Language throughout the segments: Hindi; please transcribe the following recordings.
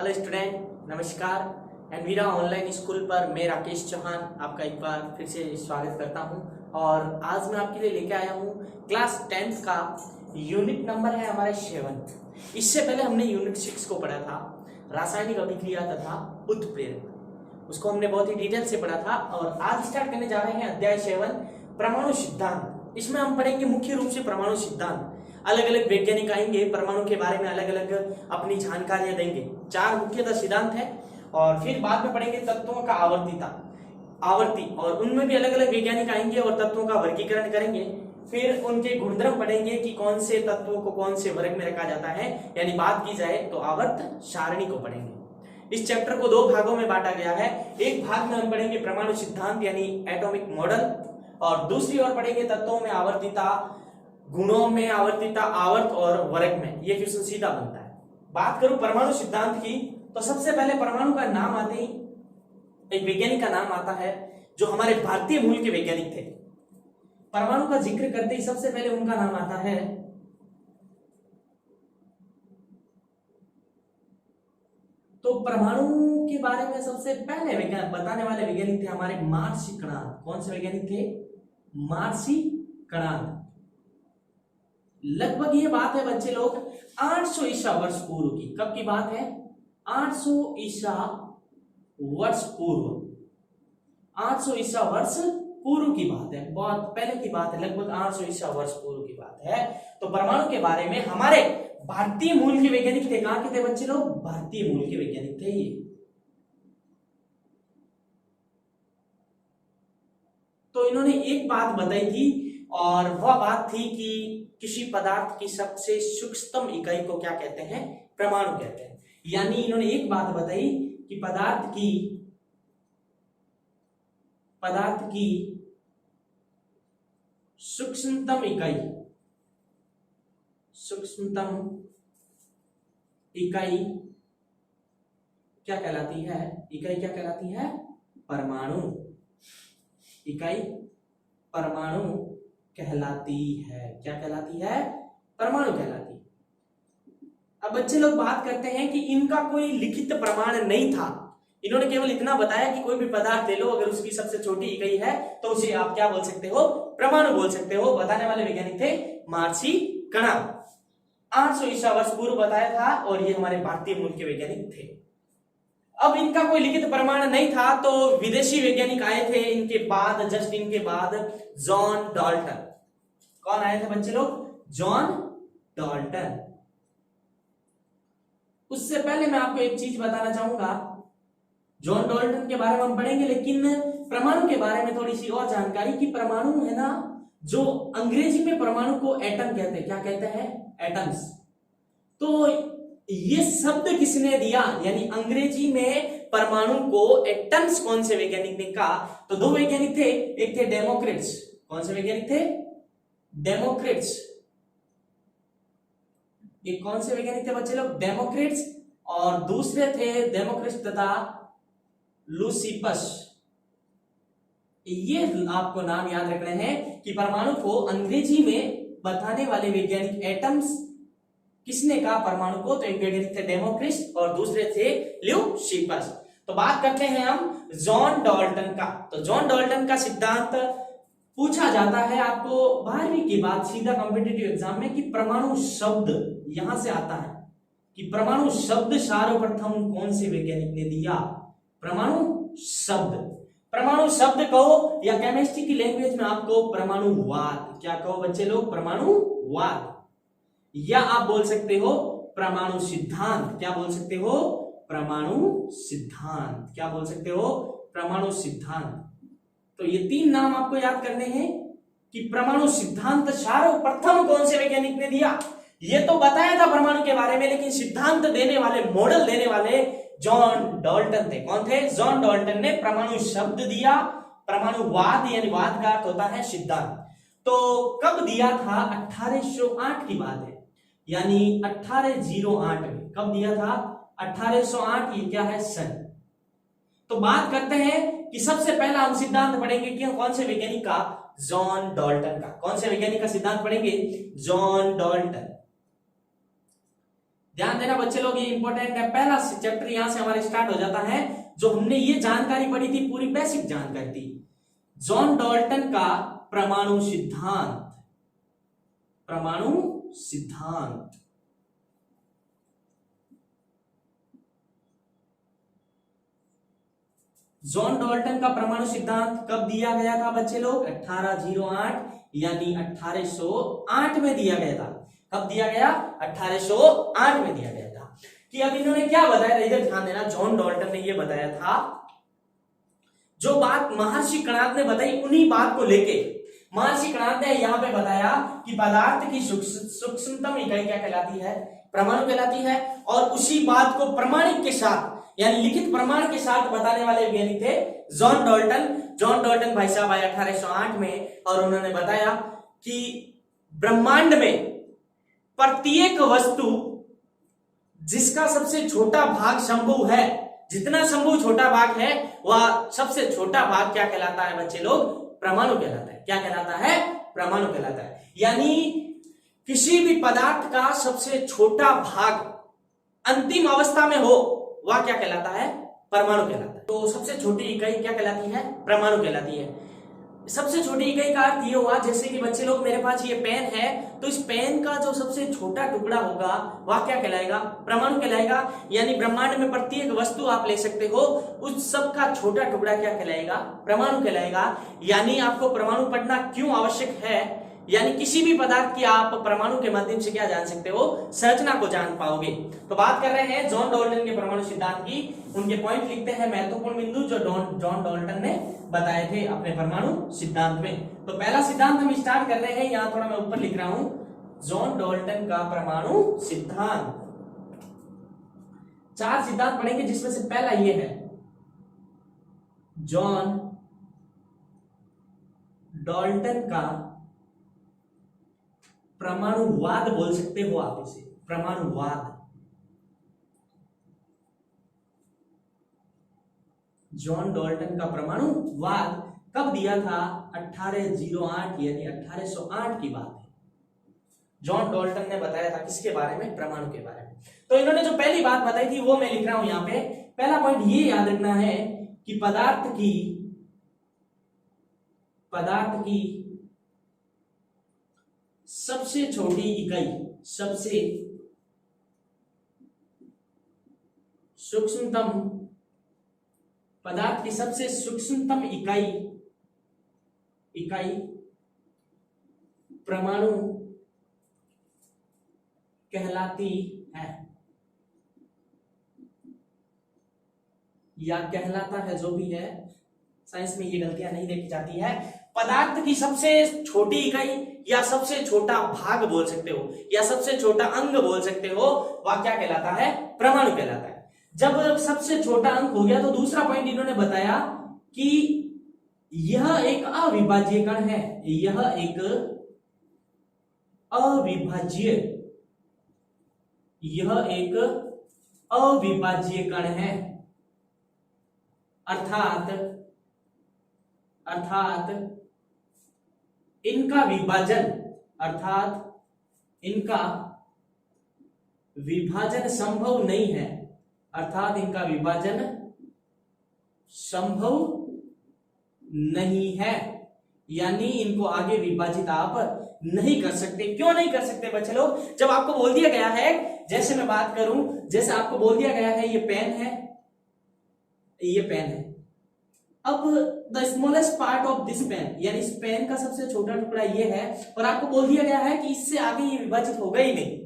हेलो स्टूडेंट, नमस्कार। एनवीरा ऑनलाइन स्कूल पर मैं राकेश चौहान आपका एक बार फिर से स्वागत करता हूं। और आज मैं आपके लिए लेके आया हूं क्लास 10th का यूनिट नंबर है हमारा 7। इससे पहले हमने यूनिट 6 को पढ़ा था, रासायनिक अभिक्रिया तथा उत्प्रेरक। उसको हमने बहुत ही डिटेल से पढ़ा था और आज स्टार्ट करने जा रहे हैं अध्याय 7 परमाणु सिद्धांत। इसमें हम पढ़ेंगे मुख्य रूप से परमाणु सिद्धांत। अलग अलग वैज्ञानिक आएंगे, परमाणु के बारे में अलग अलग अपनी जानकारियां देंगे। 4 मुख्यतः सिद्धांत है और फिर बाद में पढ़ेंगे तत्वों का आवर्ती और उनमें भी अलग अलग वैज्ञानिक आएंगे और तत्वों का वर्गीकरण करेंगे। फिर उनके गुणधर्म पढ़ेंगे कि कौन से तत्वों को कौन से वर्ग में रखा जाता है, यानी बात की जाए तो आवर्त सारणी को पढ़ेंगे। इस चैप्टर को 2 भागों में बांटा गया है। एक भाग में हम पढ़ेंगे परमाणु सिद्धांत यानी एटॉमिक मॉडल, और दूसरी ओर पढ़ेंगे तत्वों में आवर्तिता, गुणों में आवर्तिता, आवर्त और वर्ग में। ये क्वेश्चन सीधा बनता है। बात करूं परमाणु सिद्धांत की तो सबसे पहले परमाणु का नाम आते ही एक वैज्ञानिक का नाम आता है जो हमारे भारतीय मूल के वैज्ञानिक थे। परमाणु का जिक्र करते ही सबसे पहले उनका नाम आता है तो परमाणु के बारे में सबसे पहले वैज्ञानिक बताने वाले वैज्ञानिक थे हमारे महर्षि कणाद। कौन से वैज्ञानिक थे? महर्षि कणाद। लगभग ये बात है बच्चे लोग 800 ईसा वर्ष पूर्व की। कब की बात है? 800 ईसा वर्ष पूर्व। 800 ईसा वर्ष पूर्व की बात है, बहुत पहले की बात है, लगभग 800 ईसा वर्ष पूर्व की बात है। तो परमाणु के बारे में हमारे भारतीय मूल के वैज्ञानिक थे। कहां के थे बच्चे लोग? भारतीय मूल के वैज्ञानिक थे ये। तो इन्होंने एक बात बताई थी और वह बात थी कि किसी पदार्थ की सबसे सूक्ष्मतम इकाई को क्या कहते हैं? परमाणु कहते हैं। यानी इन्होंने एक बात बताई कि पदार्थ की सूक्ष्मतम इकाई क्या कहलाती है? इकाई क्या कहलाती है? परमाणु। इकाई परमाणु कहलाती है। क्या कहलाती है? परमाणु कहलाती है। अब बच्चे लोग बात करते हैं कि इनका कोई लिखित प्रमाण नहीं था। इन्होंने केवल इतना बताया कि कोई भी पदार्थ ले लो, अगर उसकी सबसे छोटी इकाई है तो उसे आप क्या बोल सकते हो? परमाणु बोल सकते हो। बताने वाले वैज्ञानिक थे महर्षि कणाद। 800 ईसा वर्ष पूर्व बताया था और ये हमारे भारतीय मूल के वैज्ञानिक थे। अब इनका कोई लिखित प्रमाण नहीं था तो विदेशी वैज्ञानिक आए थे इनके बाद, जस्ट इनके बाद जॉन डाल्टन। कौन आए थे बच्चे लोग? John Dalton. उससे पहले मैं आपको एक चीज बताना चाहूंगा। जॉन डाल्टन के बारे में हम पढ़ेंगे, लेकिन परमाणु के बारे में थोड़ी सी और जानकारी कि परमाणु है ना, जो अंग्रेजी में परमाणु को एटम कहते हैं। क्या कहते हैं? एटम्स। तो ये शब्द किसने दिया? यानी अंग्रेजी में परमाणु को एटम्स कौन से वैज्ञानिक ने कहा? तो 2 वैज्ञानिक थे। एक थे डेमोक्रिट्स। कौन से वैज्ञानिक थे? डेमोक्रिट्स। एक कौन से वैज्ञानिक थे बच्चे लोग? डेमोक्रिट्स। और दूसरे थे डेमोक्रिट्स तथा लुसिपस। ये आपको नाम याद रखने हैं कि परमाणु को अंग्रेजी में बताने वाले वैज्ञानिक एटम्स किसने कहा परमाणु को? तो एक वैज्ञानिक थे डेमोक्रिट्स और दूसरे थे लुसिपस। तो बात करते हैं हम जॉन डाल्टन का। तो जॉन डाल्टन का सिद्धांत पूछा जाता है आपको 12वीं के बाद सीधा कॉम्पिटिटिव एग्जाम में कि परमाणु शब्द यहां से आता है कि परमाणु शब्द सर्वप्रथम कौन से वैज्ञानिक ने दिया? परमाणु शब्द कहो या केमिस्ट्री की लैंग्वेज में आपको परमाणुवाद। क्या कहो बच्चे लोग? परमाणुवाद। या आप बोल सकते हो परमाणु सिद्धांत। क्या बोल सकते हो? परमाणु सिद्धांत। क्या बोल सकते हो? परमाणु सिद्धांत। तो ये 3 नाम आपको याद करने हैं कि परमाणु सिद्धांत सर्वप्रथम कौन से वैज्ञानिक ने दिया। ये तो बताया था परमाणु के बारे में, लेकिन सिद्धांत देने वाले, मॉडल देने वाले जॉन डाल्टन थे। कौन थे? जॉन डाल्टन ने परमाणु शब्द दिया। परमाणुवाद यानी वाद का अर्थ होता है सिद्धांत। तो कब दिया था? 1808 की बात है, यानी 1808 में। कब दिया था? 1808। ये क्या है? सन। तो बात करते हैं कि सबसे पहला हम सिद्धांत पढ़ेंगे कि कौन से वैज्ञानिक का? जॉन डाल्टन का। कौन से वैज्ञानिक का सिद्धांत पढ़ेंगे? John Dalton. ध्यान देना बच्चे लोग, ये इंपॉर्टेंट है। पहला चैप्टर यहां से हमारे स्टार्ट हो जाता है। जो हमने ये जानकारी पढ़ी थी, पूरी बेसिक जानकारी थी, जॉन डाल्टन का परमाणु सिद्धांत। परमाणु सिद्धांत जॉन डाल्टन का परमाणु सिद्धांत कब दिया गया था बच्चे लोग? 1808 यानी 1808 में दिया गया था। कब दिया गया? 1808 में दिया गया था। कि अब इन्होंने क्या बताया था, इधर ध्यान देना। जॉन डाल्टन ने यह बताया था, जो बात महर्षि कणाद ने बताई, उन्हीं बात को लेके महर्षि कणाद ने यहां पे बताया कि पदार्थ की सूक्ष्मतम इकाई क्या कहलाती है? परमाणु कहलाती है। और उसी बात को प्रमाणिक के साथ यानी लिखित प्रमाण के साथ बताने वाले वैज्ञानिक थे जॉन डाल्टन। जॉन डाल्टन भाई साहब आए 1808 में और उन्होंने बताया कि ब्रह्मांड में प्रत्येक वस्तु जिसका सबसे छोटा भाग शंभु है, जितना शंभु छोटा भाग है, वह सबसे छोटा भाग क्या कहलाता है बच्चे लोग? परमाणु कहलाता है। क्या कहलाता है? परमाणु कहलाता है। यानी किसी भी पदार्थ का सबसे छोटा भाग अंतिम अवस्था में हो, वह क्या कहलाता है? परमाणु कहलाता है। तो सबसे छोटी इकाई क्या कहलाती है? परमाणु कहलाती है। सबसे छोटी इकाई का अर्थ ये हुआ, जैसे कि बच्चे लोग मेरे पास ये पेन है, तो इस पेन का जो सबसे छोटा टुकड़ा होगा वह क्या कहलाएगा? परमाणु कहलाएगा। यानी ब्रह्मांड में प्रत्येक वस्तु आप ले सकते हो, उस सब का छोटा टुकड़ा क्या कहलाएगा? परमाणु कहलाएगा। यानी आपको परमाणु पढ़ना क्यों आवश्यक है? यानी किसी भी पदार्थ की आप परमाणु के माध्यम से क्या जान सकते हो? संरचना को जान पाओगे। तो बात कर रहे हैं जॉन डाल्टन के परमाणु सिद्धांत की। उनके पॉइंट लिखते हैं, महत्वपूर्ण बिंदु जो जॉन डाल्टन ने बताए थे अपने परमाणु सिद्धांत में। तो पहला सिद्धांत हम स्टार्ट कर रहे हैं, यहां थोड़ा मैं ऊपर लिख रहा हूं, जॉन डाल्टन का परमाणु सिद्धांत। 4 सिद्धांत पढ़ेंगे, जिसमें से पहला ये है जॉन डाल्टन का परमाणुवाद। बोल सकते हो आप इसे, परमाणुवाद। जॉन डाल्टन का परमाणुवाद कब दिया था? 1808 यानी 1808 की बात है। जॉन डाल्टन ने बताया था किसके बारे में? परमाणु के बारे में। तो इन्होंने जो पहली बात बताई थी वो मैं लिख रहा हूं यहां पे। पहला पॉइंट ये याद रखना है कि पदार्थ की सबसे छोटी इकाई, सबसे सूक्ष्मतम, पदार्थ की सबसे सूक्ष्मतम इकाई परमाणु कहलाती है, या कहलाता है, जो भी है। साइंस में ये गलतियां नहीं देखी जाती है। पदार्थ की सबसे छोटी इकाई या सबसे छोटा भाग बोल सकते हो, या सबसे छोटा अंग बोल सकते हो, वह क्या कहलाता है? परमाणु कहलाता है। जब सबसे छोटा अंग हो गया, तो दूसरा पॉइंट इन्होंने बताया कि यह एक अविभाज्य कण है। यह एक अविभाज्य कण है। अर्थात इनका विभाजन संभव नहीं है। अर्थात इनका विभाजन संभव नहीं है, यानी इनको आगे विभाजित आप नहीं कर सकते। क्यों नहीं कर सकते बच्चे लोग? जब आपको बोल दिया गया है, जैसे मैं बात करूं, जैसे आपको बोल दिया गया है ये पेन है, ये पेन है। अब the smallest part of this pen, यानी इस पेन का सबसे छोटा टुकड़ा ये है, और आपको बोल दिया गया है कि इससे आगे ये विभाजित होगा ही नहीं,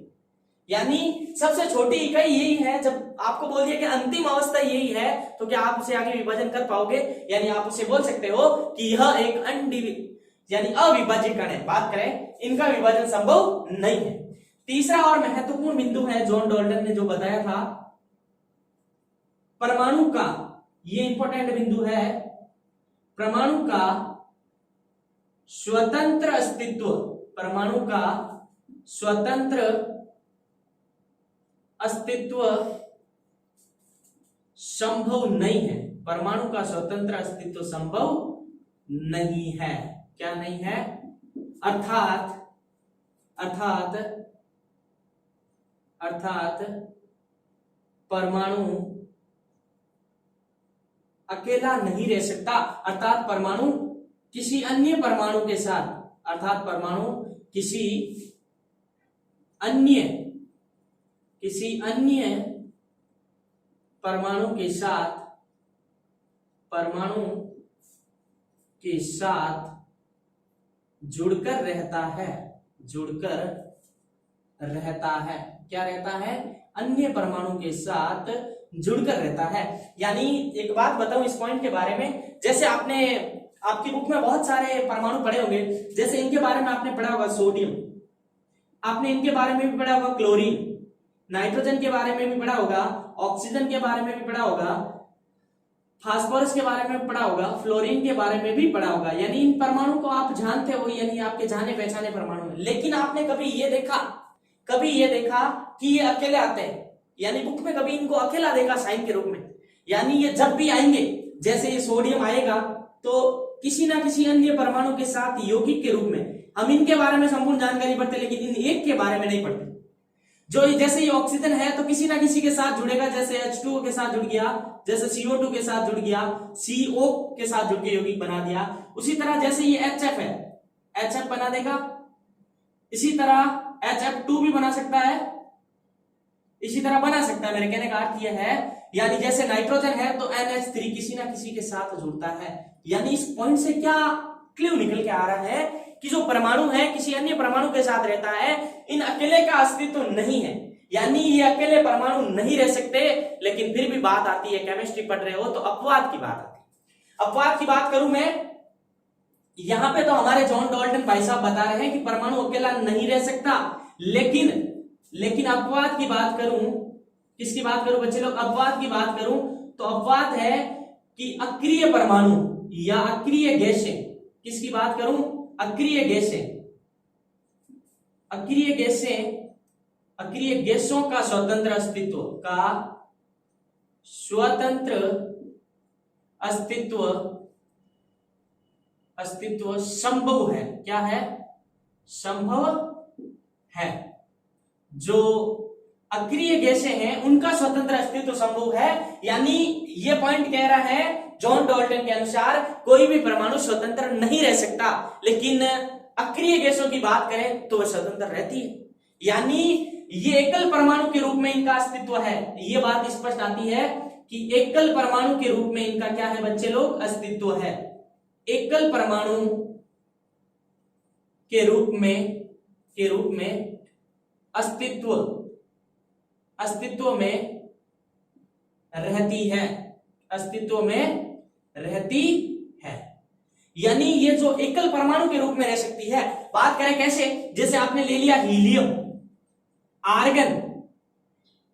यानी सबसे छोटी इकाई यही है। जब आपको बोल दिया कि अंतिम अवस्था यही है, तो क्या आप उसे आगे विभाजन कर पाओगे? यानी आप उसे बोल सकते हो कि यह एक यानी अविभाज्य कण है। बात करें, इनका विभाजन संभव नहीं है। तीसरा और महत्वपूर्ण बिंदु है, जॉन डाल्टन ने जो बताया था परमाणु का, ये इंपॉर्टेंट बिंदु है, परमाणु का स्वतंत्र अस्तित्व। परमाणु का स्वतंत्र अस्तित्व संभव नहीं है। परमाणु का स्वतंत्र अस्तित्व संभव नहीं है। क्या नहीं है? अर्थात अर्थात परमाणु अकेला नहीं रह सकता, अर्थात परमाणु किसी अन्य परमाणु के साथ, अर्थात परमाणु किसी अन्य परमाणु के साथ जुड़कर रहता है। क्या रहता है? अन्य परमाणु के साथ जुड़कर रहता है। यानी एक बात बताऊं इस पॉइंट के बारे में, जैसे आपकी बुक में बहुत सारे परमाणु पढ़े होंगे, जैसे इनके बारे में आपने पढ़ा होगा सोडियम, आपने इनके बारे में भी पढ़ा होगा क्लोरीन, नाइट्रोजन के बारे में भी पढ़ा होगा, ऑक्सीजन के बारे में भी पढ़ा होगा, फास्फोरस के बारे में पढ़ा होगा, फ्लोरीन के बारे में भी पढ़ा होगा। यानी इन परमाणु को आप जानते हो, यानी आपके जाने पहचाने परमाणु हैं। लेकिन आपने कभी ये देखा कि ये अकेले आते हैं, यानी बुक में कभी इनको अकेला देखा साइन के रूप में? यानी ये जब भी आएंगे, जैसे ये सोडियम आएगा तो किसी ना किसी अन्य परमाणु के साथ यौगिक के रूप में, हम इनके बारे में संपूर्ण जानकारी पढ़ते, लेकिन इन एक के बारे में नहीं पढ़ते। जो जैसे ये ऑक्सीजन है तो किसी ना किसी के साथ जुड़ेगा, जैसे H2O के साथ जुड़ गया, जैसे CO2 के साथ जुड़ गया, CO के साथ जुड़ के यौगिक बना दिया। उसी तरह जैसे ये HF है, HF बना देगा, इसी तरह HF2 भी बना सकता है, इसी तरह बना सकता है। मेरे कहने का अर्थ यह है, यानी जैसे नाइट्रोजन है तो NH3 किसी ना किसी के साथ जुड़ता है। यानी इस पॉइंट से क्या क्ल्यू निकल के आ रहा है कि जो परमाणु है किसी अन्य परमाणु के साथ रहता है, इन अकेले का अस्तित्व नहीं है, यानी ये अकेले परमाणु नहीं रह सकते। लेकिन फिर भी बात आती है, केमिस्ट्री पढ़ रहे हो तो अपवाद की बात आती है। अपवाद की बात करूं मैं, यहां पे तो हमारे जॉन डाल्टन भाई साहब बता रहे हैं कि परमाणु अकेला नहीं रह सकता, लेकिन अपवाद की बात करूं, किसकी बात करूं बच्चे लोग? अपवाद की बात करूं तो अपवाद है कि अक्रिय परमाणु या अक्रिय गैसें, किसकी बात करूं? अक्रिय गैसों का स्वतंत्र अस्तित्व संभव है। क्या है? संभव है। जो अक्रिय गैसें हैं उनका स्वतंत्र अस्तित्व संभव है। यानी ये पॉइंट कह रहा है जॉन डाल्टन के अनुसार कोई भी परमाणु स्वतंत्र नहीं रह सकता, लेकिन अक्रिय गैसों की बात करें तो वह स्वतंत्र रहती है। यानी ये एकल परमाणु के रूप में इनका अस्तित्व है। ये बात स्पष्ट आती है कि एकल परमाणु के रूप में इनका क्या है बच्चे लोग? अस्तित्व है। एकल परमाणु के रूप में अस्तित्व में रहती है। यानी ये जो एकल परमाणु के रूप में रह सकती है। बात करें कैसे? जैसे आपने ले लिया हीलियम, आर्गन,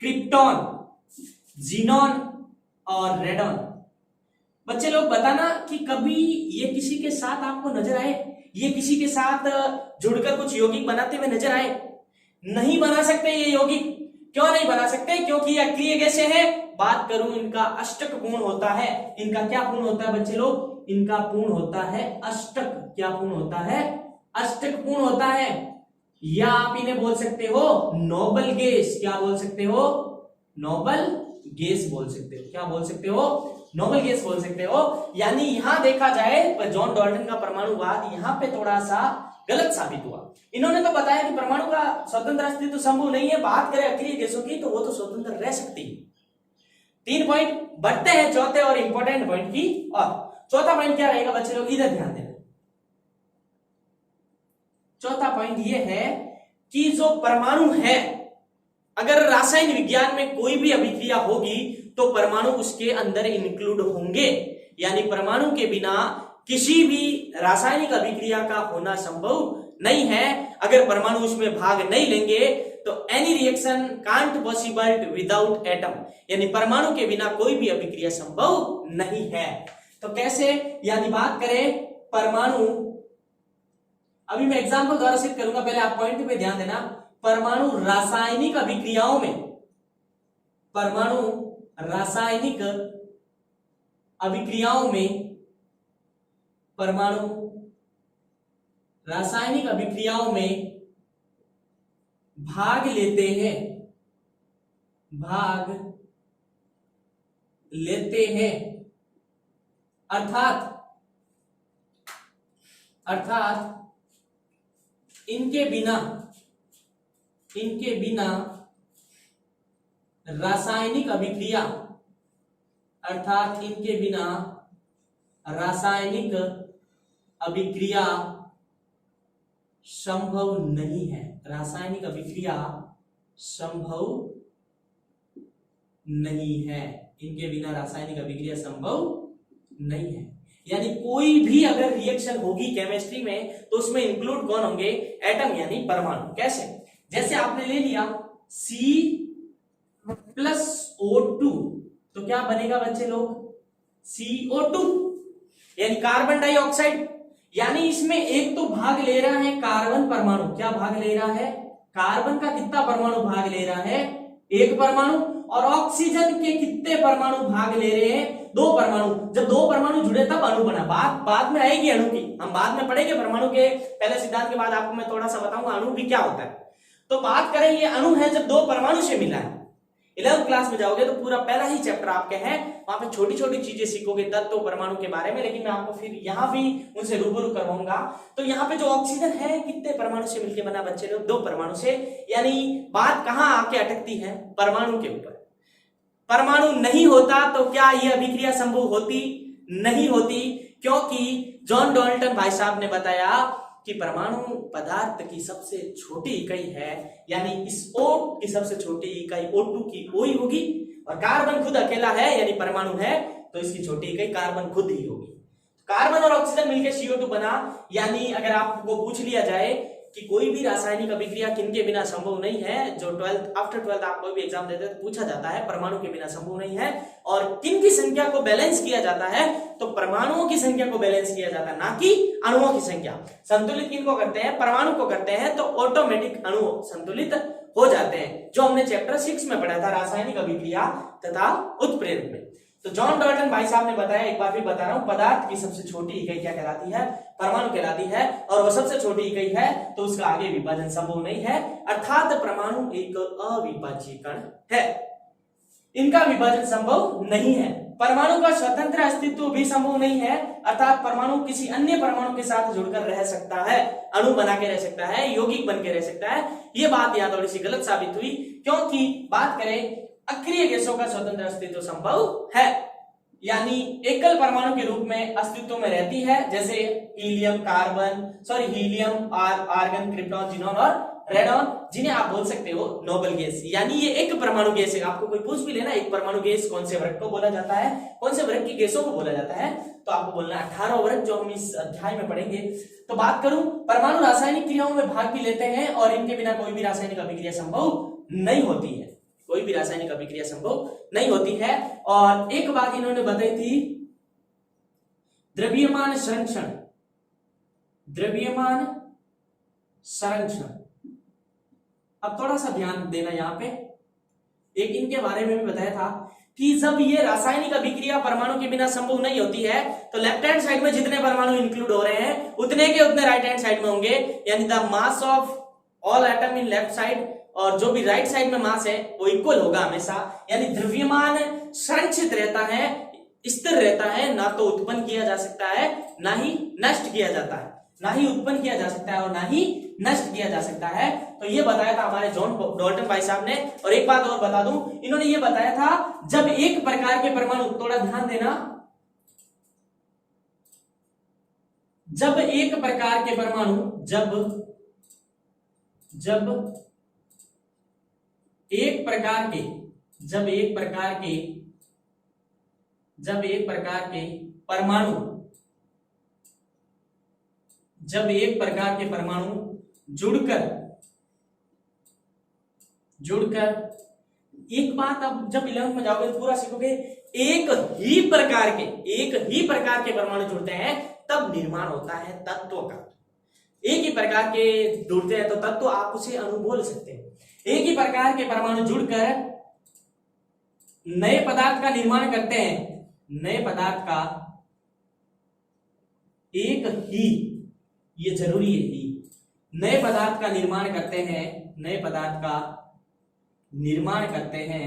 क्रिप्टॉन, जीनॉन और रेडॉन। बच्चे लोग बताना कि कभी ये किसी के साथ आपको नजर आए, ये किसी के साथ जुड़कर कुछ यौगिक बनाते हुए नजर आए? नहीं बना सकते ये यौगिक। क्यों नहीं बना सकते? क्योंकि ये अक्रिय गैसें हैं। बात करूं इनका अष्टक पूर्ण होता है। इनका क्या पूर्ण होता है बच्चे लोग? इनका पूर्ण होता है अष्टक। क्या पूर्ण होता है? अष्टक पूर्ण होता है। या आप इन्हें बोल सकते हो नोबल गैस। क्या बोल सकते हो? नोबल गैस बोल सकते हो। क्या बोल सकते हो? नोबल गैस बोल सकते हो। यानी यहां देखा जाए तो जॉन डाल्टन का परमाणुवाद यहां पे थोड़ा सा गलत साबित हुआ। इन्होंने तो बताया कि परमाणु का स्वतंत्र अस्तित्व संभव नहीं है। बात करें अक्रिय गैसों की तो वो तो स्वतंत्र रह सकती है। 3 पॉइंट बढ़ते हैं चौथे और इंपॉर्टेंट पॉइंट की। और चौथा पॉइंट क्या रहेगा बच्चे लोग? इधर ध्यान देना। चौथा पॉइंट ये है कि जो परमाणु है, अगर रासायन विज्ञान में कोई भी अभिक्रिया होगी तो परमाणु उसके अंदर इंक्लूड होंगे। यानी परमाणु के बिना किसी भी रासायनिक अभिक्रिया का होना संभव नहीं है। अगर परमाणु उसमें भाग नहीं लेंगे तो any reaction can't possible without atom, यानी परमाणु के बिना कोई भी अभिक्रिया संभव नहीं है। तो कैसे? यानी बात करें परमाणु, अभी मैं एग्जांपल द्वारा सिद्ध करूंगा, पहले आप पॉइंट पे ध्यान देना। परमाणु रासायनिक अभिक्रियाओं में, परमाणु रासायनिक अभिक्रियाओं में, परमाणु रासायनिक अभिक्रियाओं में भाग लेते हैं। भाग लेते हैं, अर्थात इनके बिना रासायनिक अभिक्रिया, अर्थात इनके बिना रासायनिक अभिक्रिया संभव नहीं है। रासायनिक अभिक्रिया संभव नहीं है, इनके बिना रासायनिक अभिक्रिया संभव नहीं है। यानी कोई भी अगर रिएक्शन होगी केमिस्ट्री में तो उसमें इंक्लूड कौन होंगे? एटम यानी परमाणु। कैसे? जैसे आपने ले लिया C+O2 तो क्या बनेगा बच्चे लोग? CO2 यानी कार्बन डाइऑक्साइड। यानी इसमें एक तो भाग ले रहा है कार्बन परमाणु। क्या भाग ले रहा है? कार्बन का कितना परमाणु भाग ले रहा है? एक परमाणु। और ऑक्सीजन के कितने परमाणु भाग ले रहे हैं? दो परमाणु। जब दो परमाणु जुड़े तब अणु बना। बात बाद में आएगी अणु की, हम बाद में पढ़ेंगे परमाणु के पहले सिद्धांत के बाद आपको मैं थोड़ा सा बताऊंगा अणु भी क्या होता है। तो बात करें ये अणु है जब दो परमाणु से मिला है। 11th क्लास में जाओगे तो पूरा पहला ही चैप्टर आपके है, वहां पे छोटी छोटी चीजें सीखोगे तत्व परमाणु के बारे में, लेकिन मैं आपको फिर यहाँ भी उनसे रूबरू करवाऊंगा। तो यहाँ पे जो ऑक्सीजन है कितने परमाणु से मिलकर बना बच्चे लोग? दो परमाणु से। यानी बात कहाँ आके अटकती है? परमाणु के ऊपर। परमाणु नहीं होता तो क्या यह अभिक्रिया संभव होती? नहीं होती, क्योंकि जॉन डाल्टन भाई साहब ने बताया कि परमाणु पदार्थ की सबसे छोटी इकाई है, यानी इस O की सबसे छोटी इकाई O2 की O ही होगी, और कार्बन खुद अकेला है यानी परमाणु है तो इसकी छोटी इकाई कार्बन खुद ही होगी। कार्बन और ऑक्सीजन मिलकर CO2 बना। यानी अगर आपको पूछ लिया जाए कि कोई भी रासायनिक अभिक्रिया किनके बिना संभव नहीं है, जो आफ्टर 12th आप कोई भी एग्जाम देते हैं तो पूछा जाता है, परमाणु के बिना संभव नहीं है। और किन की संख्या को बैलेंस किया जाता है? तो परमाणुओं की संख्या को बैलेंस किया जाता है, ना कि अणुओं की संख्या। संतुलित किनको करते हैं? परमाणु को करते हैं, तो ऑटोमेटिक अणु संतुलित हो जाते हैं, जो हमने चैप्टर 6 में पढ़ा था, रासायनिक अभिक्रिया तथा उत्प्रेरक में। तो जॉन डाल्टन भाई साहब ने बताया, एक बार फिर बता रहा हूं, पदार्थ की सबसे छोटी इकाई क्या कहलाती है? परमाणु कहलाती है, और वो सबसे छोटी इकाई है तो उसका आगे विभाजन संभव नहीं है, अर्थात परमाणु एक अविभाज्य कण है, इनका विभाजन संभव नहीं है। परमाणु का स्वतंत्र अस्तित्व भी संभव नहीं है, अर्थात परमाणु किसी अन्य परमाणु के साथ जुड़कर रह सकता है, अणु बना के रह सकता है, यौगिक बन के रह सकता है। ये बात यहाँ थोड़ी सी गलत साबित हुई, क्योंकि बात करें अक्रिय गैसों का स्वतंत्र अस्तित्व संभव है, यानी एकल परमाणु के रूप में अस्तित्व में रहती है, जैसे हीलियम, आर्गन, क्रिप्टॉन, जिनॉन और रेडॉन, जिन्हें आप बोल सकते हो नोबल गैस। यानी ये एक परमाणु गैस है। आपको कोई पूछ भी लेना एक परमाणु गैस कौन से वर्ग को बोला जाता है, कौन से वर्ग की गैसों को बोला जाता है, तो आपको बोलना 18 वर्ग, जो हम इस अध्याय में पढ़ेंगे। तो बात करूं, परमाणु रासायनिक क्रियाओं में भाग भी लेते हैं और इनके बिना कोई भी रासायनिक अभिक्रिया संभव नहीं होती है, कोई भी रासायनिक अभिक्रिया संभव नहीं होती है। और एक बात इन्होंने बताई थी, द्रव्यमान संरक्षण, द्रव्यमान संरक्षण। अब थोड़ा सा ध्यान देना यहाँ पे, एक इनके बारे में भी बताया था कि जब ये रासायनिक अभिक्रिया परमाणु के बिना संभव नहीं होती है तो लेफ्ट हैंड साइड में जितने परमाणु इंक्लूड हो रहे हैं उतने के उतने राइट हैंड साइड में होंगे, यानी the mass of all atom in left side, और जो भी राइट साइड में मास है वो इक्वल होगा हमेशा। यानी द्रव्यमान संरक्षित रहता है, स्थिर रहता है, ना तो उत्पन्न किया जा सकता है ना ही नष्ट किया जाता है, ना ही उत्पन्न किया जा सकता है और ना ही नष्ट किया जा सकता है। तो ये बताया था हमारे जॉन डाल्टन भाई साहब ने। और एक बात और बता दूं, इन्होंने ये बताया था जब एक प्रकार के परमाणु, थोड़ा ध्यान देना, जब एक प्रकार के परमाणु, जब एक प्रकार के परमाणु जुड़कर एक बात, अब जब 11th में जाओगे तो पूरा सीखोगे, एक ही प्रकार के परमाणु जुड़ते हैं तब निर्माण होता है तत्व का। एक ही प्रकार के जुड़ते हैं तो तत्व, आप उसे अणु बोल सकते हैं। एक ही प्रकार के परमाणु जुड़कर नए पदार्थ का निर्माण करते हैं, नए पदार्थ का, एक ही, ये जरूरी है ही, नए पदार्थ का निर्माण करते हैं, नए पदार्थ का निर्माण करते हैं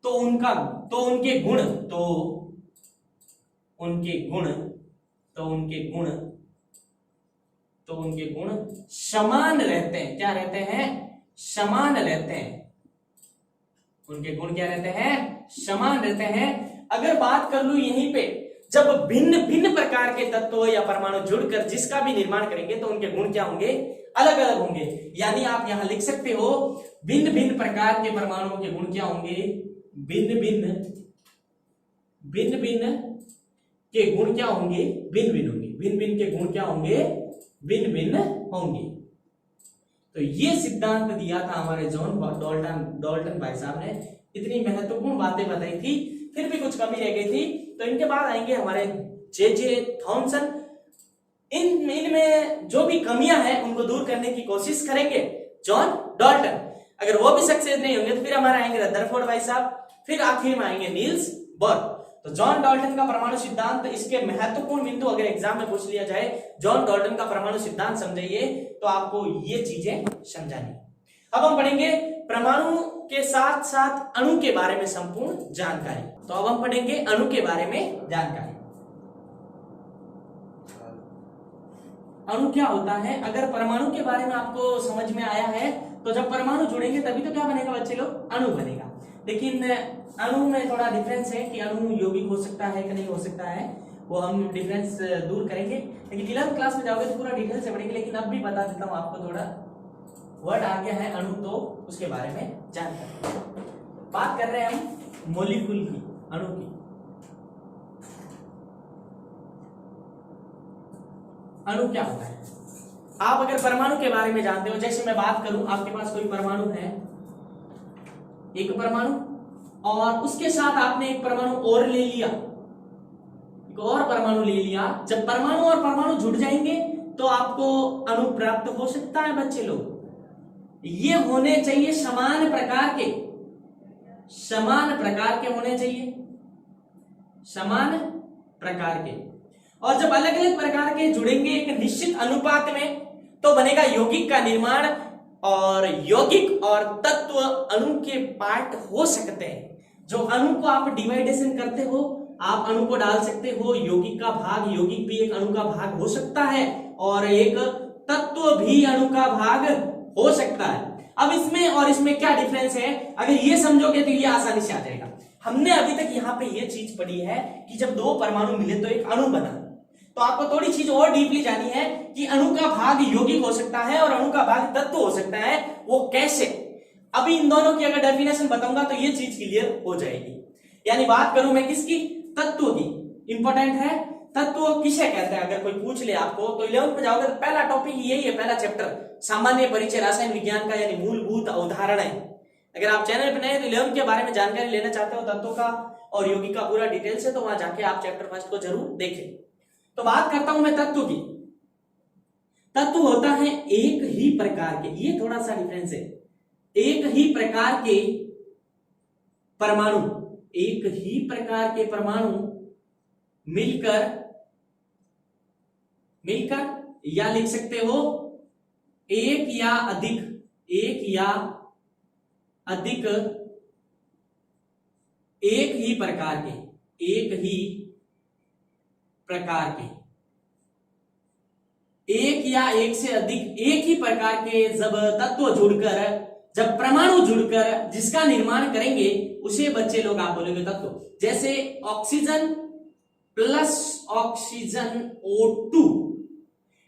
तो उनके गुण समान रहते हैं। क्या रहते हैं? समान रहते हैं। उनके गुण क्या रहते हैं? समान रहते हैं। अगर बात कर लूं यहीं पे, जब भिन्न भिन्न प्रकार के तत्व या परमाणु जुड़कर जिसका भी निर्माण करेंगे तो उनके गुण क्या होंगे? अलग अलग होंगे। यानी आप यहां लिख सकते हो भिन्न भिन्न प्रकार के परमाणुओं के गुण क्या होंगे? भिन्न भिन्न के गुण क्या होंगे? भिन्न भिन्न होंगे। भिन्न भिन्न के गुण क्या होंगे? भिन्न भिन्न होंगे। तो ये सिद्धांत दिया था हमारे जॉन डाल्टन भाई साहब ने। इतनी महत्वपूर्ण बातें बताई थी, फिर भी कुछ कमी रह गई थी। तो इनके बाद आएंगे हमारे जे थॉमसन। इनमें जो भी कमियां हैं उनको दूर करने की कोशिश करेंगे जॉन डाल्टन। अगर वो भी सक्सेस नहीं होंगे तो फिर हमारे आएंगे रदरफोर्ड भाई साहब, फिर आखिर में आएंगे नील्स बोर। तो जॉन डाल्टन का परमाणु सिद्धांत, इसके महत्वपूर्ण बिंदु अगर एग्जाम में पूछ लिया जाए जॉन डाल्टन का परमाणु सिद्धांत समझाइए तो आपको ये चीजें समझानी। अब हम पढ़ेंगे परमाणु के साथ साथ अणु के बारे में संपूर्ण जानकारी। तो अब हम पढ़ेंगे अणु के बारे में जानकारी। अणु क्या होता है? अगर परमाणु के बारे में आपको समझ में आया है तो जब परमाणु जुड़ेंगे तभी तो क्या बनेगा बच्चे लोग? अणु बनेगा। लेकिन अणु में थोड़ा डिफरेंस है कि अणु यौगिक हो सकता है कि नहीं हो सकता है, वो हम डिफरेंस दूर करेंगे। लेकिन 11th क्लास में जाओगे तो पूरा डिटेल से पढ़ेंगे। लेकिन अब भी बता देता हूं आपको, थोड़ा वर्ड आ गया है अणु तो उसके बारे में जानकारी। बात कर रहे हैं हम मॉलिक्यूल की, अणु की। अणु क्या होता है? आप अगर परमाणु के बारे में जानते हो, जैसे मैं बात करूं, आपके पास कोई परमाणु है, एक परमाणु, और उसके साथ आपने एक परमाणु और ले लिया, एक और परमाणु ले लिया। जब परमाणु और परमाणु जुड़ जाएंगे तो आपको अणु प्राप्त हो सकता है बच्चे लोग। ये होने चाहिए समान प्रकार के होने चाहिए, समान प्रकार के। और जब अलग अलग प्रकार के जुड़ेंगे एक निश्चित अनुपात में तो बनेगा यौगिक का निर्माण। और यौगिक और तत्व अणु के पार्ट हो सकते हैं। जो अणु को आप डिवाइडेशन करते हो, आप अणु को डाल सकते हो यौगिक का भाग, यौगिक भी एक अणु का भाग हो सकता है, और एक तत्व भी अणु का भाग हो सकता है। अब इसमें और इसमें क्या डिफरेंस है, अगर ये समझोगे तो ये आसानी से आ जाएगा। हमने अभी तक यहाँ पे ये चीज पढ़ी है कि जब दो परमाणु मिले तो एक अणु बना। तो आपको थोड़ी चीज और डीपली जानी है कि अणु का भाग यौगिक हो सकता है और अणु का भाग तत्व हो सकता है, वो कैसे। अभी इन दोनों की अगर डेफिनेशन बताऊंगा तो ये चीज क्लियर हो जाएगी। यानी बात करूं मैं किसकी? तत्व की। इंपॉर्टेंट है, तत्व किसे कहते हैं अगर कोई पूछ ले आपको तो 11th में जाओगे तो पहला टॉपिक यही है, पहला चैप्टर सामान्य परिचय रसायन विज्ञान का, यानी मूलभूत अवधारणाएं। अगर आप चैनल पर नए तो 11th के बारे में जानकारी लेना चाहते हो तत्वों का और यौगिक का पूरा डिटेल से, तो वहां जाके आप चैप्टर फर्स्ट को जरूर देखें। तो बात करता हूं मैं तत्व की। तत्व होता है एक ही प्रकार के, ये थोड़ा सा डिफरेंस है, एक ही प्रकार के परमाणु, एक ही प्रकार के परमाणु मिलकर या लिख सकते हो एक या अधिक एक ही प्रकार के एक या एक से अधिक एक ही प्रकार के जब तत्व जुड़कर, जब परमाणु जुड़कर जिसका निर्माण करेंगे उसे बच्चे लोग आप बोलेंगे तत्व। जैसे ऑक्सीजन प्लस ऑक्सीजन O2,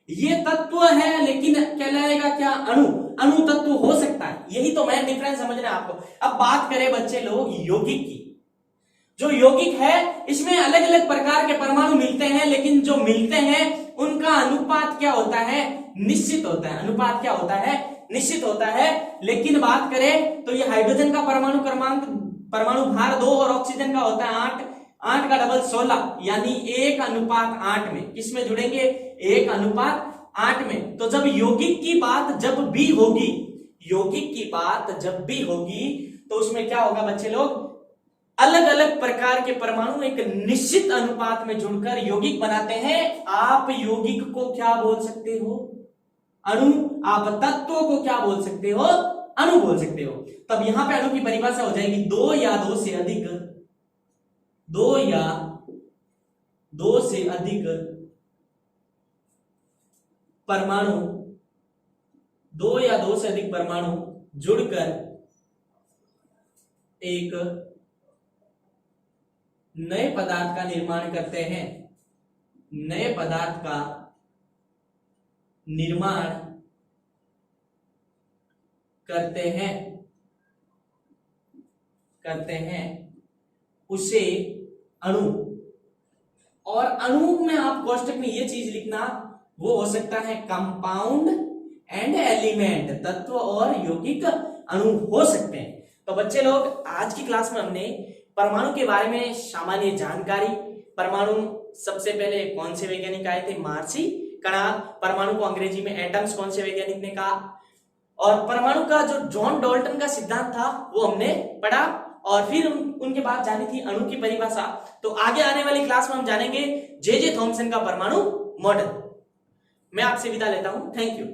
ये तत्व है लेकिन कहलाएगा क्या? अणु तत्व हो सकता है। यही तो मेन डिफरेंस समझना है आपको। अब बात करें बच्चे लोग यौगिक की। जो यौगिक है इसमें अलग अलग प्रकार के परमाणु मिलते हैं, लेकिन जो मिलते हैं उनका अनुपात क्या होता है? निश्चित होता है। अनुपात क्या होता है? निश्चित होता है। लेकिन बात करें तो ये हाइड्रोजन का परमाणु भार 2 और ऑक्सीजन का होता है 8 का डबल 16, यानी 1:8 में। किसमें जुड़ेंगे? 1:8 में। तो जब यौगिक की बात जब भी होगी तो उसमें क्या होगा बच्चे लोग? अलग अलग प्रकार के परमाणु एक निश्चित अनुपात में जुड़कर यौगिक बनाते हैं। आप यौगिक को क्या बोल सकते हो? अणु, आप तत्वों को क्या बोल सकते हो, अणु बोल सकते हो। तब यहां पे अणु की परिभाषा हो जाएगी दो या दो से अधिक परमाणु, दो या दो से अधिक परमाणु जुड़कर एक नए पदार्थ का निर्माण करते हैं, नए पदार्थ का निर्माण करते हैं उसे अणु। और अणु में आप कोष्टक में ये चीज लिखना, वो हो सकता है कंपाउंड एंड एलिमेंट, तत्व और यौगिक अणु हो सकते हैं। तो बच्चे लोग, आज की क्लास में हमने परमाणु के बारे में सामान्य जानकारी, परमाणु सबसे पहले कौन से वैज्ञानिक आए थे, मार्सी कणाद, परमाणु को अंग्रेजी में एटम्स कौन से वैज्ञानिक ने कहा, और परमाणु का जो जॉन डाल्टन का सिद्धांत था वो हमने पढ़ा, और फिर उनके बाद जानी थी अणु की परिभाषा। तो आगे आने वाली क्लास में हम जानेंगे जे जे थॉमसन का परमाणु मॉडल। मैं आपसे विदा लेता हूं, थैंक यू।